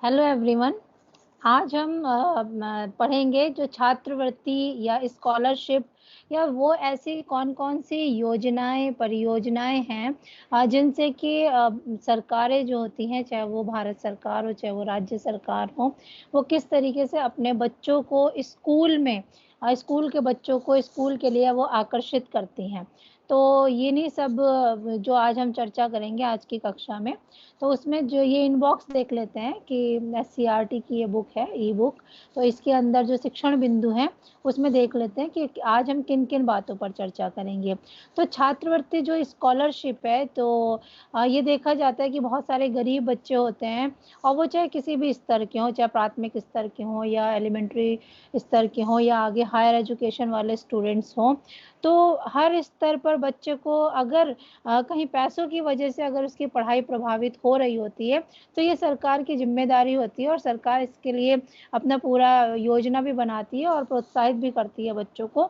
Hello everyone. आज हम पढ़ेंगे जो छात्रवृत्ति या स्कॉलरशिप या वो ऐसी कौन-कौन सी योजनाएं परियोजनाएं हैं जिनसे कि सरकारें जो होती हैं, चाहे वो भारत सरकार हो चाहे वो राज्य सरकार हो, वो किस तरीके से अपने बच्चों को स्कूल में स्कूल के बच्चों को स्कूल के लिए वो आकर्षित करती हैं। तो ये नहीं सब जो आज हम चर्चा करेंगे आज की कक्षा में। तो उसमें जो ये इनबॉक्स देख लेते हैं कि एससीईआरटी की ये बुक है, ई बुक। तो इसके अंदर जो शिक्षण बिंदु हैं उसमें देख लेते हैं कि आज हम किन-किन बातों पर चर्चा करेंगे। तो छात्रवृत्ति जो स्कॉलरशिप है, तो ये देखा जाता है कि बहुत सारे गरीब बच्चे होते हैं और वो चाहे किसी भी स्तर के हों, चाहे प्राथमिक स्तर के हों या एलिमेंट्री स्तर के हों या आगे हायर एजुकेशन वाले स्टूडेंट्स हों। तो हर स्तर पर बच्चे को अगर कहीं पैसों की वजह से अगर उसकी पढ़ाई प्रभावित हो रही होती है, तो ये सरकार की ज़िम्मेदारी होती है और सरकार इसके लिए अपना पूरा योजना भी बनाती है और प्रोत्साहित भी करती है बच्चों को।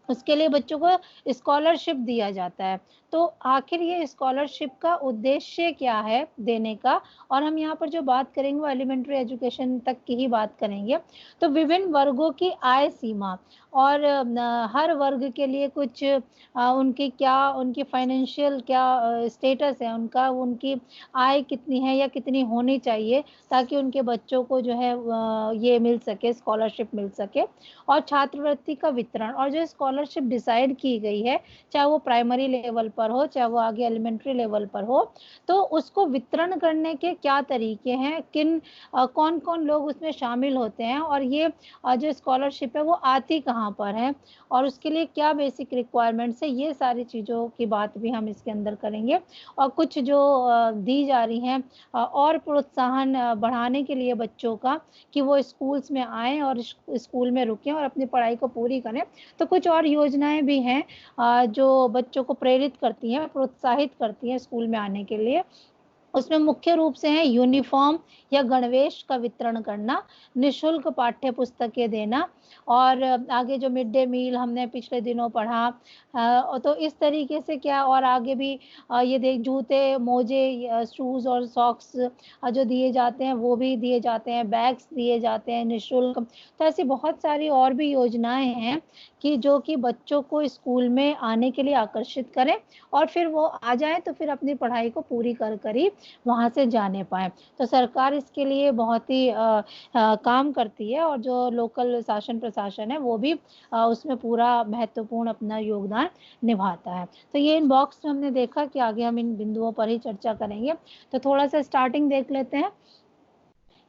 उसके लिए बच्चों को स्कॉलरशिप दिया जाता है। तो आखिर ये स्कॉलरशिप का उद्देश्य क्या है देने का? और हम यहाँ पर जो बात करेंगे वो एलिमेंट्री एजुकेशन तक की ही बात करेंगे। तो विभिन्न वर्गों की आय सीमा और हर वर्ग के लिए कुछ उनकी क्या उनकी फाइनेंशियल क्या स्टेटस है उनका, उनकी आय कितनी है या कितनी होनी चाहिए ताकि उनके बच्चों को जो है ये मिल सके, स्कॉलरशिप मिल सके। और छात्रवृत्ति का वितरण और जो स्कॉलरशिप डिसाइड की गई है, चाहे वो प्राइमरी लेवल पर हो, चाहे वो आगे एलिमेंट्री लेवल पर हो, तो उसको वितरण करने के क्या तरीके हैं, कौन-कौन लोग उसमें शामिल होते हैं और ये जो स्कॉलरशिप है वो आती कहाँ पर है और उसके लिए क्या बेसिक रिक्वायरमेंट्स है, ये सारी चीज़ों की बात भी हम इसके अंदर करेंगे। और कुछ जो दी जा रही हैं और प्रोत्साहन बढ़ाने के लिए बच्चों का कि वो स्कूल्स में आएँ और स्कूल में रुकें और अपनी पढ़ाई को पूरी करें। तो कुछ और योजनाएँ भी हैं जो बच्चों को प्रेरित करती हैं, प्रोत्साहित करती हैं स्कूल में आने के लिए। उसमें मुख्य रूप से है यूनिफ़ॉर्म या गणवेश का वितरण करना, निःशुल्क पाठ्य पुस्तकें देना और आगे जो मिड डे मील हमने पिछले दिनों पढ़ा तो इस तरीके से क्या और आगे भी ये देख जूते, मोजे शूज़ और सॉक्स जो दिए जाते हैं वो भी दिए जाते हैं, बैग्स दिए जाते हैं निःशुल्क। तो ऐसी बहुत सारी और भी योजनाएँ हैं कि जो कि बच्चों को स्कूल में आने के लिए आकर्षित करें और फिर वो आ जाएँ तो फिर अपनी पढ़ाई को पूरी कर ही वहाँ से जाने पाएँ। तो सरकार इसके लिए बहुत ही काम करती है और जो लोकल शासन प्रशासन है वो भी उसमें पूरा महत्वपूर्ण अपना योगदान निभाता है। तो ये इन बॉक्स में हमने देखा कि आगे हम इन बिंदुओं पर ही चर्चा करेंगे। तो थोड़ा-सा स्टार्टिंग देख लेते हैं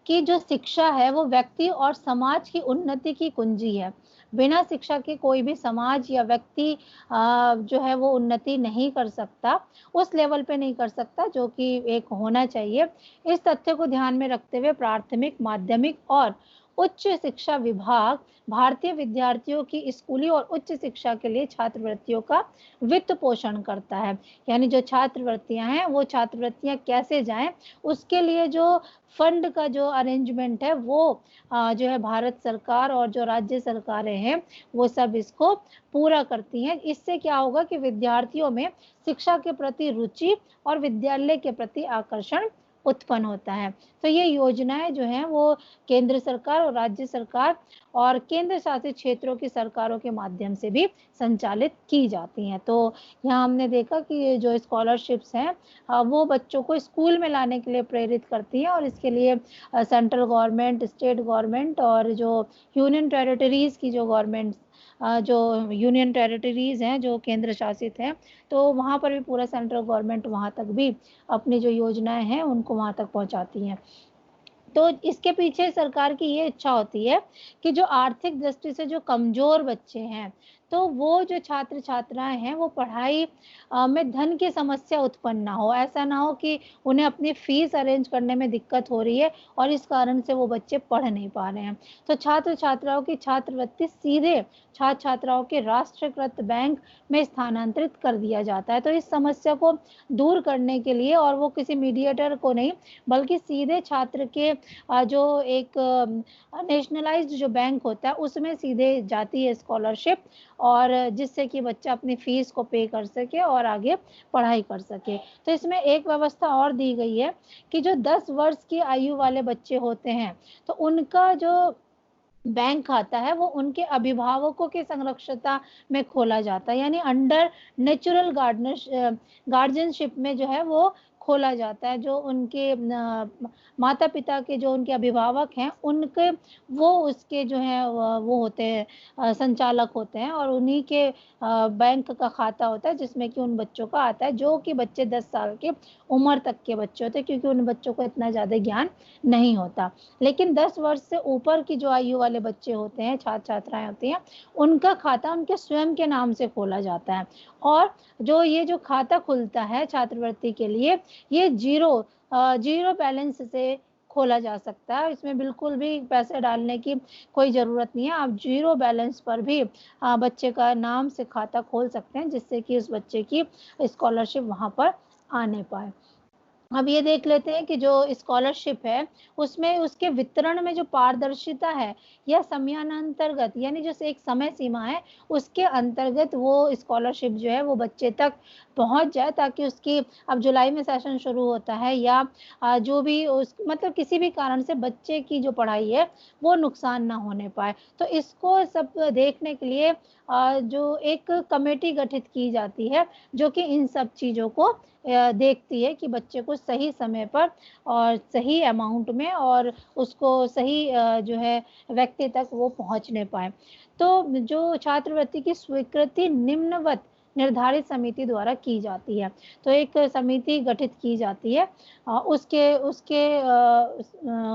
कि जो शिक्षा है वो व्यक्ति और समाज की उन्नति की कुंजी है। बिना शिक्षा के कोई भी समाज या व्यक्ति जो है वो उन्नति नहीं कर सकता, उस लेवल पे नहीं कर सकता जो कि एक होना चाहिए। इस तथ्य को ध्यान में रखते हुए प्राथमिक, माध्यमिक और उच्च शिक्षा विभाग भारतीय विद्यार्थियों की स्कूली और उच्च शिक्षा के लिए छात्रवृत्तियों का वित्त पोषण करता है। यानी जो छात्रवृत्तियाँ हैं, वो छात्रवृत्तियाँ कैसे जाएँ, उसके लिए जो फंड का जो अरेंजमेंट है वो जो है भारत सरकार और जो राज्य सरकारें हैं वो सब इसको पूरा करती हैं। इससे क्या होगा कि विद्यार्थियों में शिक्षा के प्रति रुचि और विद्यालय के प्रति आकर्षण उत्पन्न होता है। तो ये योजनाएँ जो हैं वो केंद्र सरकार और राज्य सरकार और केंद्र शासित क्षेत्रों की सरकारों के माध्यम से भी संचालित की जाती हैं। तो यहाँ हमने देखा कि ये जो स्कॉलरशिप्स हैं वो बच्चों को स्कूल में लाने के लिए प्रेरित करती हैं और इसके लिए सेंट्रल गवर्नमेंट, स्टेट गवर्नमेंट और जो यूनियन टेरिटरीज़ की जो गवर्नमेंट जो यूनियन टेरिटरीज़ हैं, जो केंद्र शासित हैं, तो वहाँ पर भी पूरा सेंट्रल गवर्नमेंट वहाँ तक भी अपनी जो योजनाएँ हैं, उनको वहाँ तक पहुँचाती हैं। तो इसके पीछे सरकार की ये इच्छा होती है कि जो आर्थिक दृष्टि से जो कमज़ोर बच्चे हैं, तो वो जो छात्र-छात्राएँ हैं, वो पढ़ाई में धन की समस्या उत्पन्न ना हो। ऐसा ना हो कि उन्हें अपनी फ़ीस अरेंज करने में दिक्कत हो रही है और इस कारण से वो बच्चे पढ़ नहीं पा रहे हैं। तो छात्र-छात्राओं की छात्रवृत्ति सीधे छात्र-छात्राओं के राष्ट्रीयकृत बैंक में स्थानांतरित कर दिया जाता है। तो इस समस्या को दूर करने के लिए और वो किसी मीडिएटर को नहीं, बल्कि सीधे छात्र के जो एक नेशनलाइज़्ड जो बैंक होता है उसमें सीधे जाती है स्कॉलरशिप और जिससे कि बच्चा अपनी फीस को पे कर सके और आगे पढ़ाई कर सके। तो इसमें एक व्यवस्था और दी गई है कि जो 10 वर्ष की आयु वाले बच्चे होते हैं, तो उनका जो बैंक खाता है वो उनके अभिभावकों की संरक्षता में खोला जाता है, यानी अंडर नेचुरल गार्जियनशिप में जो है वो खोला जाता है। जो उनके माता पिता के जो उनके अभिभावक हैं उनके वो उसके जो है वो होते हैं, संचालक होते हैं, और उन्हीं के बैंक का खाता होता है जिसमें कि उन बच्चों का आता है, जो कि बच्चे 10 साल के उम्र तक के बच्चे होते हैं, क्योंकि उन बच्चों को इतना ज़्यादा ज्ञान नहीं होता। लेकिन 10 वर्ष से ऊपर की जो आयु वाले बच्चे होते हैं, छात्र-छात्राएँ होती हैं, उनका खाता उनके स्वयं के नाम से खोला जाता है। और जो खाता खुलता है छात्रवृत्ति के लिए, ये ज़ीरो बैलेंस से खोला जा सकता है। इसमें बिल्कुल भी पैसे डालने की कोई ज़रूरत नहीं है। आप ज़ीरो बैलेंस पर भी बच्चे का नाम से खाता खोल सकते हैं, जिससे कि उस बच्चे की स्कॉलरशिप वहाँ पर आ नहीं पाए। अब ये देख लेते हैं कि जो स्कॉलरशिप है, उसमें उसके वितरण में जो पारदर्शिता है या समयानांतर्गत, यानी जो एक समय सीमा है, उसके अंतर्गत वो स्कॉलरशिप जो है वो बच्चे तक पहुँच जाए, ताकि उसकी अब जुलाई में सेशन शुरू होता है या जो भी उस मतलब किसी भी कारण से बच्चे की जो पढ़ाई है, वो नुकसान ना होने पाए। तो इसको सब देखने के लिए जो एक कमेटी गठित की जाती है, जो कि इन सब चीज़ों को देखती है कि बच्चे को सही समय पर और सही अमाउंट में और उसको सही जो है व्यक्ति तक वो पहुँचने पाए। तो जो छात्रवृत्ति की स्वीकृति निम्नवत निर्धारित समिति द्वारा की जाती है। तो एक समिति गठित की जाती है, उसके उसके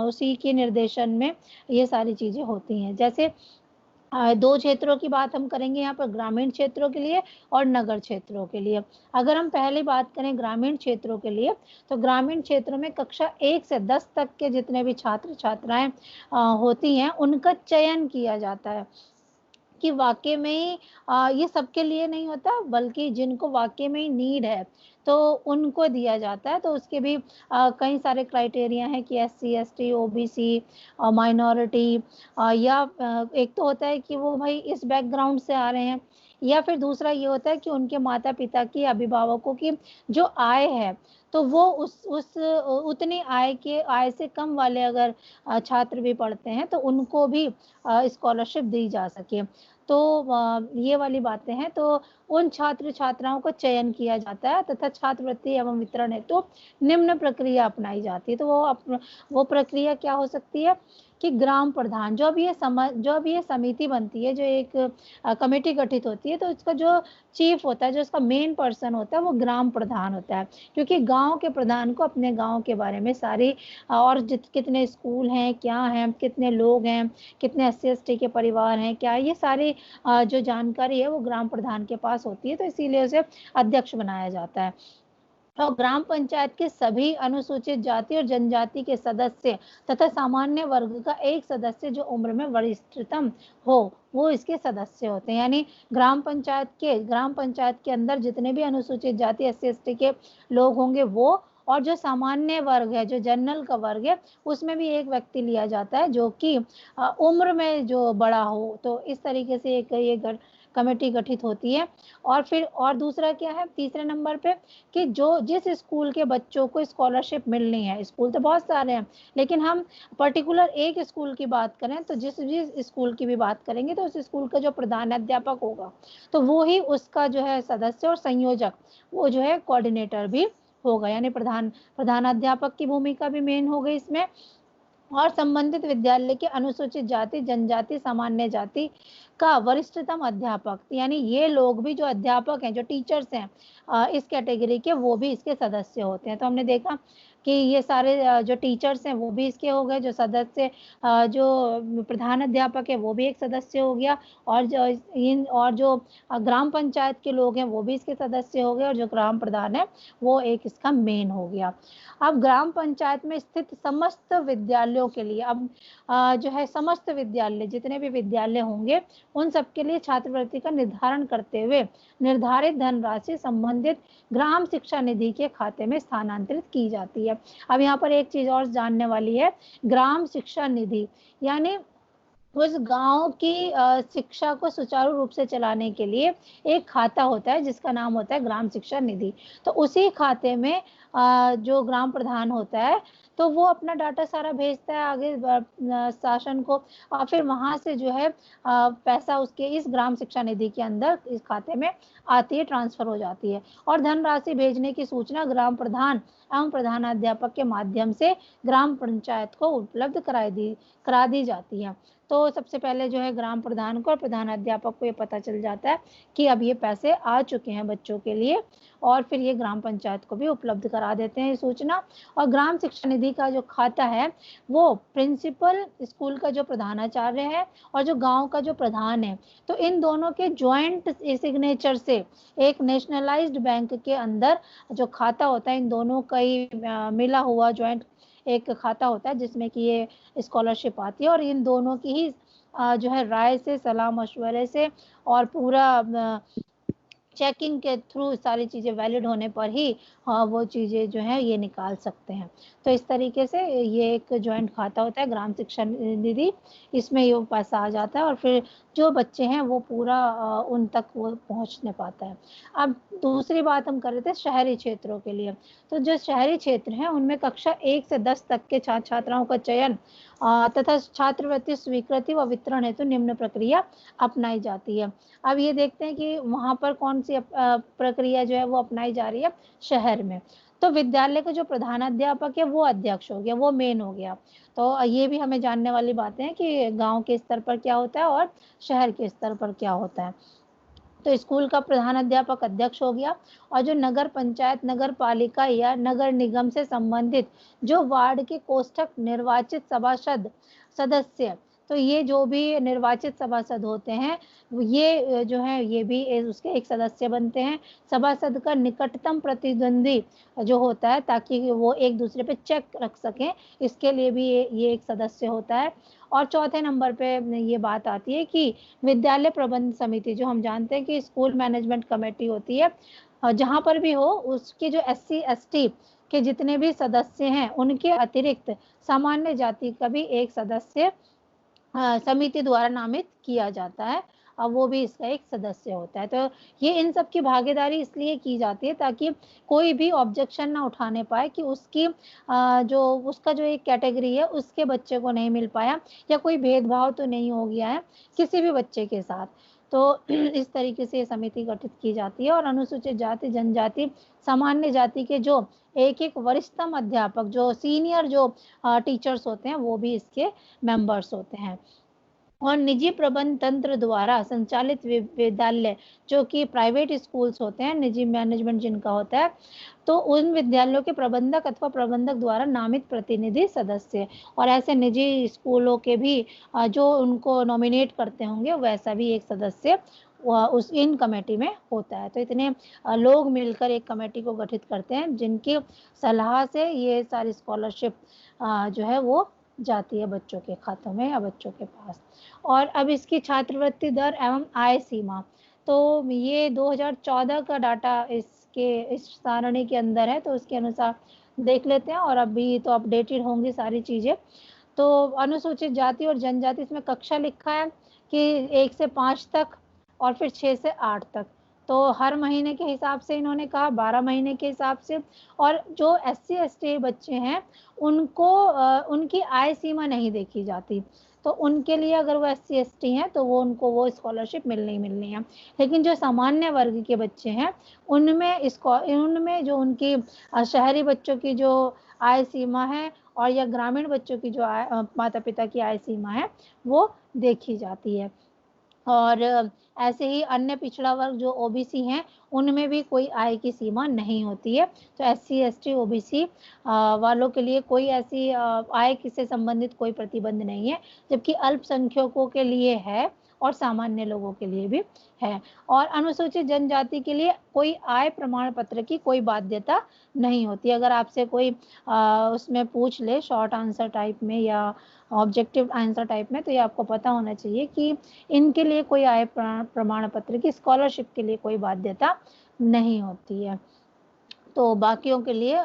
उसी के निर्देशन में ये सारी चीज़ें होती हैं। जैसे 2 क्षेत्रों की बात हम करेंगे यहाँ पर, ग्रामीण क्षेत्रों के लिए और नगर क्षेत्रों के लिए। अगर हम पहले बात करें ग्रामीण क्षेत्रों के लिए, तो ग्रामीण क्षेत्रों में कक्षा 1 से 10 तक के जितने भी छात्र-छात्राएँ होती हैं, उनका चयन किया जाता है कि वाक़ई में ही ये सबके लिए नहीं होता, बल्कि जिनको वाक़ई में ही नीड है, तो उनको दिया जाता है। तो उसके भी कई सारे क्राइटेरिया हैं कि एससी, एसटी, ओबीसी माइनॉरिटी, या एक तो होता है कि वो भाई इस बैकग्राउंड से आ रहे हैं, या फिर दूसरा ये होता है कि उनके माता-पिता की, अभिभावकों की जो आय है, तो वो उतनी आय से कम वाले अगर छात्र भी पढ़ते हैं, तो उनको भी स्कॉलरशिप दी जा सके। तो ये वाली बातें हैं। तो उन छात्र-छात्राओं का चयन किया जाता है तथा छात्रवृत्ति एवं वितरण हेतु निम्न प्रक्रिया अपनाई जाती है। तो वो प्रक्रिया क्या हो सकती है कि ग्राम प्रधान, जो अब ये समिति बनती है, जो एक कमेटी गठित होती है, तो इसका जो चीफ होता है, जो इसका मेन पर्सन होता है, वो ग्राम प्रधान होता है। क्योंकि गाँव के प्रधान को अपने गाँव के बारे में सारी और कितने स्कूल हैं, क्या हैं, कितने लोग हैं, कितने एससी-एसटी के परिवार हैं, क्या ये सारी जो जानकारी है वो ग्राम प्रधान के पास होती है, तो इसीलिए उसे अध्यक्ष बनाया जाता है। और ग्राम पंचायत के सभी अनुसूचित जाति और जनजाति के सदस्य तथा सामान्य वर्ग का एक सदस्य जो उम्र में वरिष्ठतम हो, वो इसके सदस्य होते हैं। यानी ग्राम पंचायत के अंदर जितने भी अनुसूचित जाति एससी-एसटी के लोग होंगे वो, और जो सामान्य वर्ग है, जो जनरल का वर्ग है, उसमें भी एक व्यक्ति लिया जाता है जो कि उम्र में जो बड़ा हो। तो इस तरीके से एक ये कमेटी गठित होती है। और फिर और दूसरा क्या है तीसरे नंबर पे, कि जिस स्कूल के बच्चों को स्कॉलरशिप मिलनी है, स्कूल तो बहुत सारे हैं, लेकिन हम पर्टिकुलर एक स्कूल की बात करें, तो जिस भी स्कूल की भी बात करेंगे, तो उस स्कूल का जो प्रधानाध्यापक होगा, तो वो ही उसका जो है सदस्य और संयोजक, वो जो है कोऑर्डिनेटर भी होगा। यानी प्रधानाध्यापक की भूमिका भी मेन हो गई इसमें। और संबंधित विद्यालय के अनुसूचित जाति, जनजाति, सामान्य जाति का वरिष्ठतम अध्यापक, यानी ये लोग भी जो अध्यापक हैं, जो टीचर्स हैं इस कैटेगरी के, वो भी इसके सदस्य होते हैं। तो हमने देखा कि ये सारे जो टीचर्स हैं वो भी इसके हो गए, जो सदस्य जो प्रधान अध्यापक है वो भी एक सदस्य हो गया, और जो ग्राम पंचायत के लोग हैं वो भी इसके सदस्य हो गए, और जो ग्राम प्रधान है वो एक इसका मेन हो गया। अब ग्राम पंचायत में स्थित समस्त विद्यालयों के लिए, अब जो है समस्त विद्यालय, जितने भी विद्यालय होंगे, उन सबके लिए छात्रवृत्ति का निर्धारण करते हुए निर्धारित धनराशि संबंधित ग्राम शिक्षा निधि के खाते में स्थानांतरित की जाती है। अब यहाँ पर एक चीज और जानने वाली है, ग्राम शिक्षा निधि, यानी उस गाँव की शिक्षा को सुचारू रूप से चलाने के लिए एक खाता होता है जिसका नाम होता है ग्राम शिक्षा निधि। तो उसी खाते में जो ग्राम प्रधान होता है, तो वो अपना डाटा सारा भेजता है आगे शासन को, और फिर वहाँ से जो है पैसा उसके इस ग्राम शिक्षा निधि के अंदर इस खाते में आती है, ट्रांसफर हो जाती है, और धनराशि भेजने की सूचना ग्राम प्रधान एवं प्रधानाध्यापक के माध्यम से ग्राम पंचायत को उपलब्ध करा दी जाती है। तो सबसे पहले जो है ग्राम प्रधान को और प्रधानाध्यापक को ये पता चल जाता है कि अब ये पैसे आ चुके हैं बच्चों के लिए, और फिर ये ग्राम पंचायत को भी उपलब्ध करा देते हैं ये सूचना। और ग्राम शिक्षा निधि का जो खाता है वो प्रिंसिपल स्कूल का जो प्रधानाचार्य है और जो गांव का जो प्रधान है, तो इन दोनों के ज्वाइंट सिग्नेचर से एक नेशनलाइज्ड बैंक के अंदर जो खाता होता है, इन दोनों का ही मिला हुआ ज्वाइंट एक खाता होता है जिसमें कि ये स्कॉलरशिप आती है, और इन दोनों की ही जो है राय से, सलाह मशवरे से और पूरा चेकिंग के थ्रू सारी चीज़ें वैलिड होने पर ही वो चीज़ें जो हैं ये निकाल सकते हैं। तो इस तरीके से ये एक जॉइंट खाता होता है ग्राम शिक्षा निधि, इसमें ये पैसा आ जाता है और फिर जो बच्चे हैं वो पूरा उन तक वो पहुँच नहीं पाता है। अब दूसरी बात हम कर रहे थे शहरी क्षेत्रों के लिए, तो जो शहरी क्षेत्र हैं उनमें कक्षा 1 से 10 तक के छात्र-छात्राओं का चयन तथा छात्रवृत्ति स्वीकृति व वितरण हेतु निम्न प्रक्रिया अपनाई जाती है। अब ये देखते हैं कि वहाँ पर कौन सी प्रक्रिया जो है वो अपनाई जा रही है शहर में। तो विद्यालय का जो प्रधानाध्यापक है वो अध्यक्ष हो गया, वो मेन हो गया। तो ये भी हमें जानने वाली बातें हैं कि गाँव के स्तर पर क्या होता है और शहर के स्तर पर क्या होता है। तो स्कूल का प्रधानाध्यापक अध्यक्ष हो गया, और जो नगर पंचायत, नगर पालिका या नगर निगम से संबंधित जो वार्ड के कोष्ठक निर्वाचित सभासद सदस्य, तो ये जो भी निर्वाचित सभासद होते हैं, ये जो है ये भी उसके एक सदस्य बनते हैं। सभासद का निकटतम प्रतिद्वंदी जो होता है, ताकि वो एक दूसरे पे चेक रख सकें, इसके लिए भी ये एक सदस्य होता है। और चौथे नंबर पे ये बात आती है कि विद्यालय प्रबंध समिति, जो हम जानते हैं कि स्कूल मैनेजमेंट कमेटी होती है, जहाँ पर भी हो उसके जो SC ST के जितने भी सदस्य हैं उनके अतिरिक्त सामान्य जाति का भी एक सदस्य समिति द्वारा नामित किया जाता है, वो भी इसका एक सदस्य होता है। तो ये इन सब की भागीदारी इसलिए की जाती है ताकि कोई भी ऑब्जेक्शन ना उठाने पाए कि उसकी जो उसका जो एक कैटेगरी है उसके बच्चे को नहीं मिल पाया, या कोई भेदभाव तो नहीं हो गया है किसी भी बच्चे के साथ। तो इस तरीके से ये समिति गठित की जाती है, और अनुसूचित जाति, जनजाति, सामान्य जाति के जो एक-एक वरिष्ठतम अध्यापक, जो सीनियर जो टीचर्स होते हैं, वो भी इसके मेंबर्स होते हैं। और निजी प्रबंध तंत्र द्वारा संचालित विद्यालय, जो कि प्राइवेट स्कूल्स होते हैं, निजी मैनेजमेंट जिनका होता है, तो उन विद्यालयों के प्रबंधक अथवा प्रबंधक द्वारा नामित प्रतिनिधि सदस्य, और ऐसे निजी स्कूलों के भी जो उनको नॉमिनेट करते होंगे वैसा भी एक सदस्य उस इन कमेटी में होता है। तो इतने लोग मिलकर एक कमेटी को गठित करते हैं जिनकी सलाह से ये सारी स्कॉलरशिप जो है वो जाती है बच्चों के खातों में या बच्चों के पास। और अब इसकी छात्रवृत्ति दर एवं आय सीमा, तो ये 2014 का डाटा इसके इस सारणी के अंदर है, तो उसके अनुसार देख लेते हैं, और अभी तो अपडेटेड होंगी सारी चीज़ें। तो अनुसूचित जाति और जनजाति, इसमें कक्षा लिखा है कि 1 से 5 तक और फिर 6 से 8 तक। तो हर महीने के हिसाब से इन्होंने कहा, 12 महीने के हिसाब से। और जो SC ST बच्चे हैं उनको उनकी आय सीमा नहीं देखी जाती, तो उनके लिए अगर वो SC ST हैं तो वो उनको वो स्कॉलरशिप मिलनी ही मिलनी है। लेकिन जो सामान्य वर्ग के बच्चे हैं उनमें जो उनकी शहरी बच्चों की जो आय सीमा है और या ग्रामीण बच्चों की जो माता-पिता की आय सीमा है वो देखी जाती है। और ऐसे ही अन्य पिछड़ा वर्ग जो OBC हैं, उनमें भी कोई आय की सीमा नहीं होती है। तो SC ST OBC वालों के लिए कोई ऐसी आय से संबंधित कोई प्रतिबंध नहीं है, जबकि अल्पसंख्यकों के लिए है और सामान्य लोगों के लिए भी है। और अनुसूचित जनजाति के लिए कोई आय प्रमाण पत्र की कोई बाध्यता नहीं होती। अगर आपसे कोई उसमें पूछ ले शॉर्ट आंसर टाइप में या ऑब्जेक्टिव आंसर टाइप में, तो ये आपको पता होना चाहिए कि इनके लिए कोई आय प्रमाण पत्र की, स्कॉलरशिप के लिए कोई बाध्यता नहीं होती है। तो बाकियों के लिए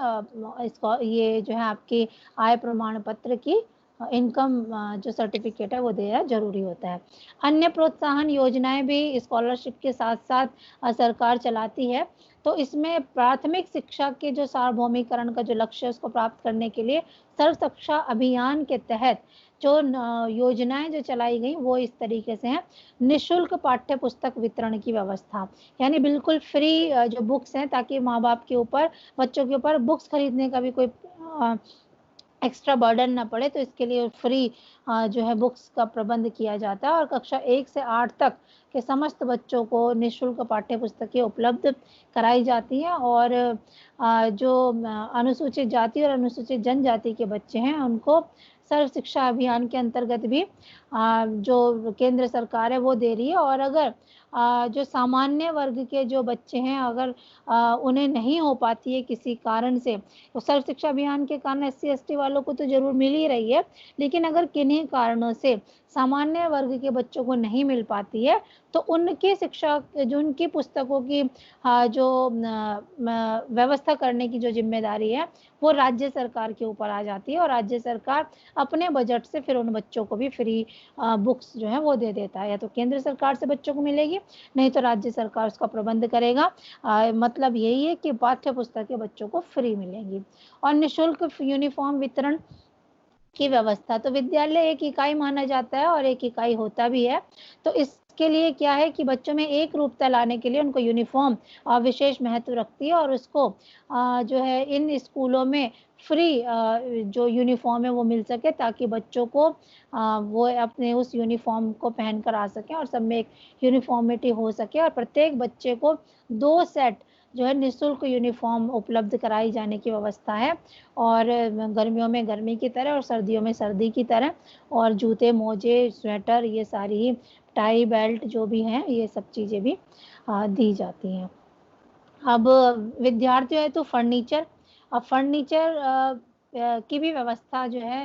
इसको ये जो है आपकी आय प्रमाण पत्र की इनकम जो सर्टिफिकेट है वो देना जरूरी होता है। अन्य प्रोत्साहन योजनाएं भी स्कॉलरशिप के साथ साथ सरकार चलाती है। तो इसमें प्राथमिक शिक्षा के जो सार्वभौमिकरण का जो लक्ष्य है उसको प्राप्त करने के लिए सर्व शिक्षा अभियान के तहत जो योजनाएं जो चलाई गई वो इस तरीके से हैं। निशुल्क पाठ्य पुस्तक वितरण की व्यवस्था, यानी बिल्कुल फ्री जो बुक्स हैं, ताकि माँ बाप के ऊपर, बच्चों के ऊपर बुक्स खरीदने का भी कोई एक्स्ट्रा बर्डन ना पड़े। तो इसके लिए फ्री जो है बुक्स का प्रबंध किया जाता है और कक्षा 1 से 8 तक के समस्त बच्चों को निःशुल्क पाठ्य पुस्तकें उपलब्ध कराई जाती हैं। और जो अनुसूचित जाति और अनुसूचित जनजाति के बच्चे हैं उनको सर्व शिक्षा अभियान के अंतर्गत भी जो केंद्र सरकार है वो दे रही है। और अगर जो सामान्य वर्ग के जो बच्चे हैं, अगर उन्हें नहीं हो पाती है किसी कारण से, तो सर्व शिक्षा अभियान के कारण SC ST वालों को तो जरूर मिल ही रही है, लेकिन अगर किन्हीं कारणों से सामान्य वर्ग के बच्चों को नहीं मिल पाती है तो उनकी शिक्षा, जो उनकी पुस्तकों की जो व्यवस्था करने की जो जिम्मेदारी है वो राज्य सरकार के ऊपर आ जाती है। और राज्य सरकार अपने बजट से फिर उन बच्चों को भी फ्री बुक्स जो है वो दे देता है। या तो केंद्र सरकार से बच्चों को मिलेगी, नहीं तो राज्य सरकार उसका प्रबंध करेगा। मतलब यही है कि पाठ्य पुस्तकें बच्चों को फ्री मिलेंगी। और निःशुल्क यूनिफॉर्म वितरण की व्यवस्था, तो विद्यालय एक इकाई माना जाता है और एक इकाई होता भी है। तो इसके लिए क्या है कि बच्चों में एक रूपता लाने के लिए उनको यूनिफॉर्म विशेष महत्व रखती है। और उसको जो है इन स्कूलों में फ्री जो यूनिफॉर्म है वो मिल सके, ताकि बच्चों को वो अपने उस यूनिफॉर्म को पहन कर आ सकें और सब में एक यूनिफॉर्मिटी हो सके। और प्रत्येक बच्चे को 2 सेट जो है निःशुल्क यूनिफॉर्म उपलब्ध कराई जाने की व्यवस्था है। और गर्मियों में गर्मी की तरह और सर्दियों में सर्दी की तरह। और जूते, मोजे, स्वेटर, ये सारी ही, टाई, बेल्ट जो भी हैं, ये सब चीज़ें भी दी जाती हैं। अब विद्यार्थियों है तो फर्नीचर, अब फर्नीचर की भी व्यवस्था जो है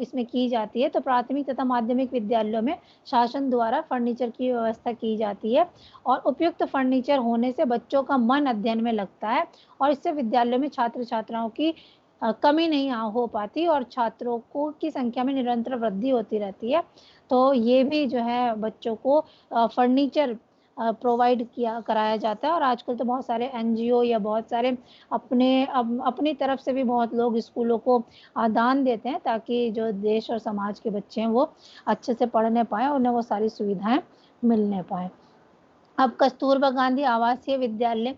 इसमें की जाती है। तो प्राथमिक तथा माध्यमिक विद्यालयों में शासन द्वारा फर्नीचर की व्यवस्था की जाती है। और उपयुक्त फर्नीचर होने से बच्चों का मन अध्ययन में लगता है और इससे विद्यालयों में छात्र छात्राओं की कमी नहीं हो पाती और छात्रों को की संख्या में निरंतर वृद्धि होती रहती है। तो ये भी जो है बच्चों को फर्नीचर प्रोवाइड किया कराया जाता है। और आजकल तो बहुत सारे NGO या बहुत सारे अपनी तरफ से भी बहुत लोग स्कूलों को दान देते हैं, ताकि जो देश और समाज के बच्चे हैं वो अच्छे से पढ़ने पाएँ, उन्हें वो सारी सुविधाएं मिलने पाएँ। अब कस्तूरबा गांधी आवासीय विद्यालय,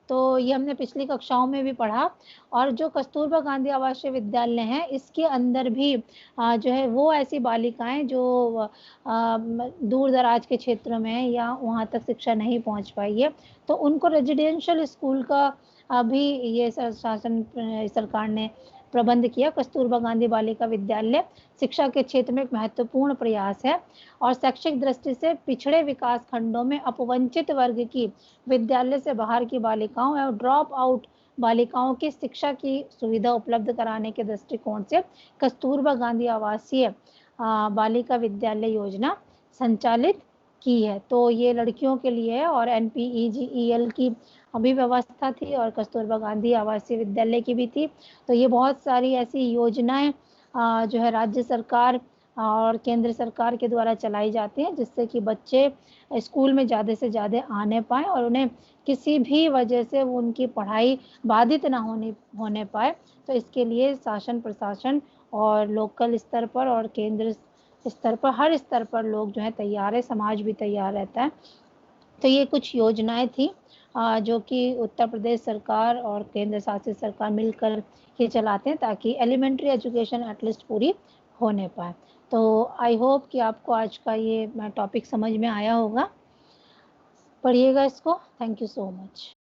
तो ये हमने पिछली कक्षाओं में भी पढ़ा। और जो कस्तूरबा गांधी आवासीय विद्यालय हैं इसके अंदर भी जो है वो ऐसी बालिकाएं जो दूर दराज के क्षेत्र में या वहाँ तक शिक्षा नहीं पहुँच पाई है, तो उनको रेजिडेंशियल स्कूल का भी ये शासन सरकार ने प्रबंध किया। कस्तूरबा गांधी बालिका विद्यालय शिक्षा के क्षेत्र में एक महत्वपूर्ण प्रयास है। और शैक्षिक दृष्टि से पिछड़े विकास खंडों में अपवंचित वर्ग की विद्यालय से बाहर की बालिकाओं और ड्रॉप आउट बालिकाओं की शिक्षा की सुविधा उपलब्ध कराने के दृष्टिकोण से कस्तूरबा गांधी आवासीय बालिका विद्यालय योजना संचालित की है। तो ये लड़कियों के लिए है और NPEGEL की अभी व्यवस्था थी और कस्तूरबा गांधी आवासीय विद्यालय की भी थी। तो ये बहुत सारी ऐसी योजनाएं जो है राज्य सरकार और केंद्र सरकार के द्वारा चलाई जाती हैं, जिससे कि बच्चे स्कूल में ज़्यादा से ज़्यादा आने पाएँ और उन्हें किसी भी वजह से उनकी पढ़ाई बाधित ना होने पाए। तो इसके लिए शासन प्रशासन और लोकल स्तर पर और केंद्र स्तर पर, हर स्तर पर लोग जो है तैयार है, समाज भी तैयार रहता है। तो ये कुछ योजनाएं थी जो कि उत्तर प्रदेश सरकार और केंद्र शासित सरकार मिलकर ये चलाते हैं, ताकि एलिमेंट्री एजुकेशन एटलीस्ट पूरी होने पाए। तो आई होप कि आपको आज का ये टॉपिक समझ में आया होगा। पढ़िएगा इसको। Thank you so much.